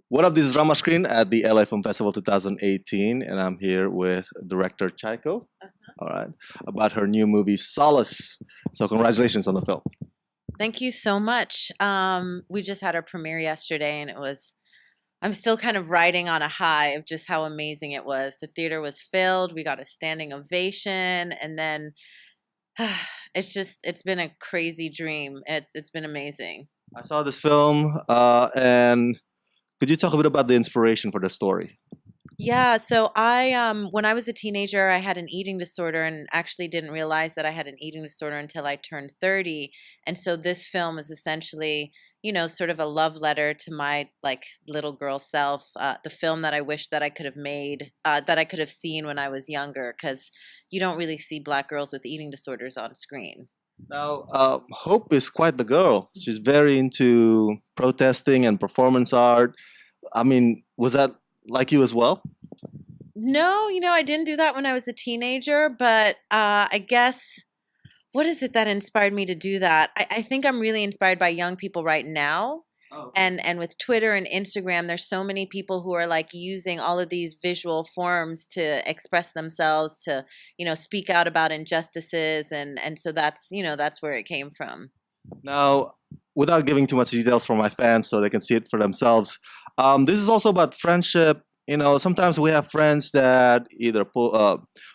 What up? This is Rama Screen at the LA Film Festival 2018, and I'm here with director Tchaiko. All right, about her new movie Solace. So congratulations on the film. Thank you so much. We just had our premiere yesterday, and I'm still kind of riding on a high of just how amazing it was. The theater was filled. We got a standing ovation, and then it's been a crazy dream. It's been amazing. I saw this film, and could you talk a bit about the inspiration for the story? Yeah, so when I was a teenager, I had an eating disorder and actually didn't realize that I had an eating disorder until I turned 30. And so this film is essentially, sort of a love letter to my like little girl self, the film that I wish that I could have made, that I could have seen when I was younger, because you don't really see Black girls with eating disorders on screen. Now, Hope is quite the girl. She's very into protesting and performance art. I mean, was that like you as well? No, I didn't do that when I was a teenager, but I guess what is it that inspired me to do that? I think I'm really inspired by young people right now. Oh, okay. And with Twitter and Instagram, there's so many people who are like using all of these visual forms to express themselves, to, speak out about injustices. And so that's where it came from. Now, without giving too much details for my fans so they can see it for themselves, this is also about friendship. Sometimes we have friends that either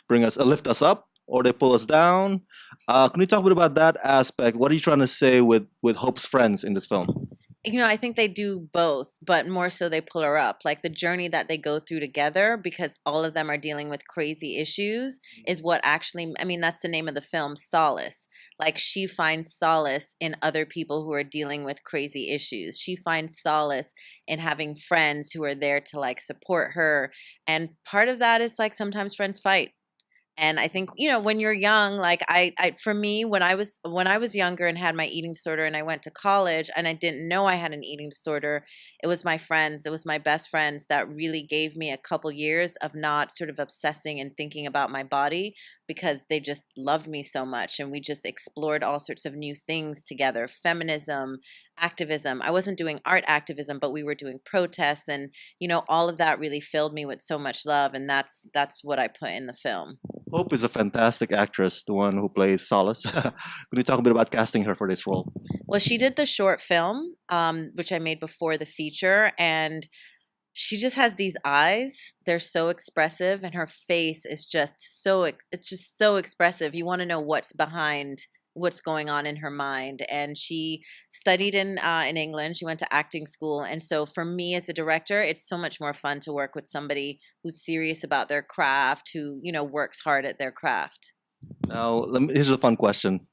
lift us up, or they pull us down. Can you talk a bit about that aspect? What are you trying to say with Hope's friends in this film? I think they do both, but more so they pull her up. Like the journey that they go through together, because all of them are dealing with crazy issues, is what actually, I mean, that's the name of the film, Solace. Like she finds solace in other people who are dealing with crazy issues. She finds solace in having friends who are there to like support her. And part of that is like sometimes friends fight. And I think, when you're young, like for me, when I was younger and had my eating disorder and I went to college and I didn't know I had an eating disorder, it was my friends, it was my best friends that really gave me a couple years of not sort of obsessing and thinking about my body, because they just loved me so much and we just explored all sorts of new things together, feminism, activism. I wasn't doing art activism, but we were doing protests, and all of that really filled me with so much love, and that's what I put in the film. Hope is a fantastic actress, the one who plays Solace. Could you talk a bit about casting her for this role? Well, she did the short film, which I made before the feature, and she just has these eyes. They're so expressive, and her face is just it's just so expressive. You want to know what's behind what's going on in her mind. And she studied in England. She went to acting school, and so for me as a director, it's so much more fun to work with somebody who's serious about their craft, who works hard at their craft. Now, here's a fun question.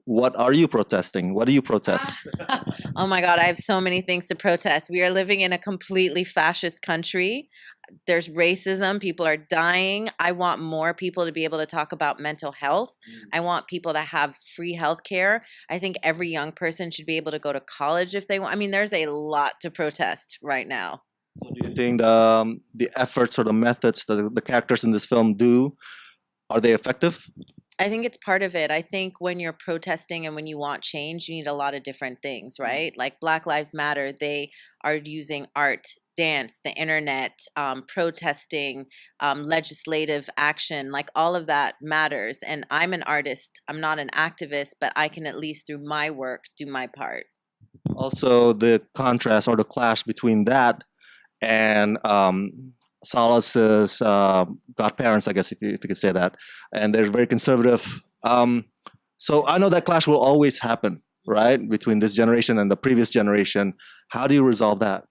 What are you protesting? What do you protest? Oh my God, I have so many things to protest. We are living in a completely fascist country. There's racism. People are dying. I want more people to be able to talk about mental health. I want people to have free health care. I think every young person should be able to go to college if they want. I mean, there's a lot to protest right now. So do you think the efforts or the methods that the characters in this film do, are they effective? I think it's part of it. I think when you're protesting and when you want change, you need a lot of different things, right? Like Black Lives Matter, they are using art, dance, the internet, protesting, legislative action, like all of that matters. And I'm an artist, I'm not an activist, but I can at least through my work do my part. Also, the contrast or the clash between that and Solace's godparents, I guess, if you could say that, and they're very conservative. So I know that clash will always happen, right, between this generation and the previous generation. How do you resolve that?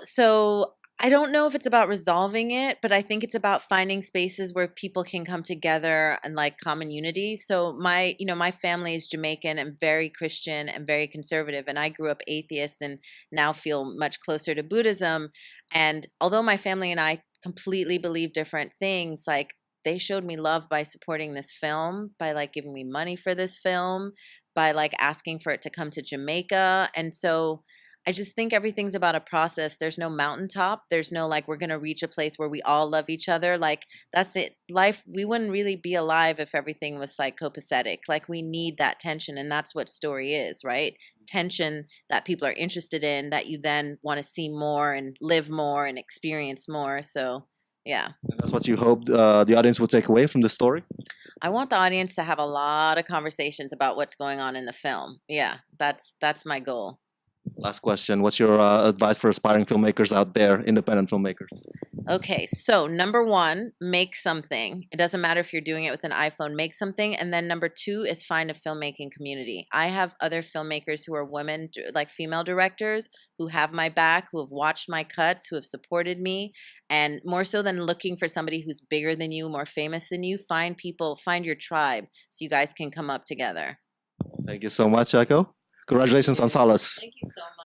So I don't know if it's about resolving it, but I think it's about finding spaces where people can come together and like common unity. So my family is Jamaican and very Christian and very conservative, and I grew up atheist and now feel much closer to Buddhism. And although my family and I completely believe different things, like they showed me love by supporting this film, by like giving me money for this film, by like asking for it to come to Jamaica. And so I just think everything's about a process. There's no mountaintop. There's no like we're gonna reach a place where we all love each other. Like that's it. Life, we wouldn't really be alive if everything was psychopathetic. Like we need that tension, and that's what story is, right? Tension that people are interested in, that you then want to see more and live more and experience more. So yeah. And that's what you hope the audience will take away from the story? I want the audience to have a lot of conversations about what's going on in the film. Yeah, that's my goal. Last question. What's your advice for aspiring filmmakers out there, independent filmmakers? Okay, so number one, make something. It doesn't matter if you're doing it with an iPhone, make something. And then number two is find a filmmaking community. I have other filmmakers who are women, like female directors, who have my back, who have watched my cuts, who have supported me. And more so than looking for somebody who's bigger than you, more famous than you, find people, find your tribe so you guys can come up together. Thank you so much, Tchaiko. Congratulations on Solace. Thank you so much.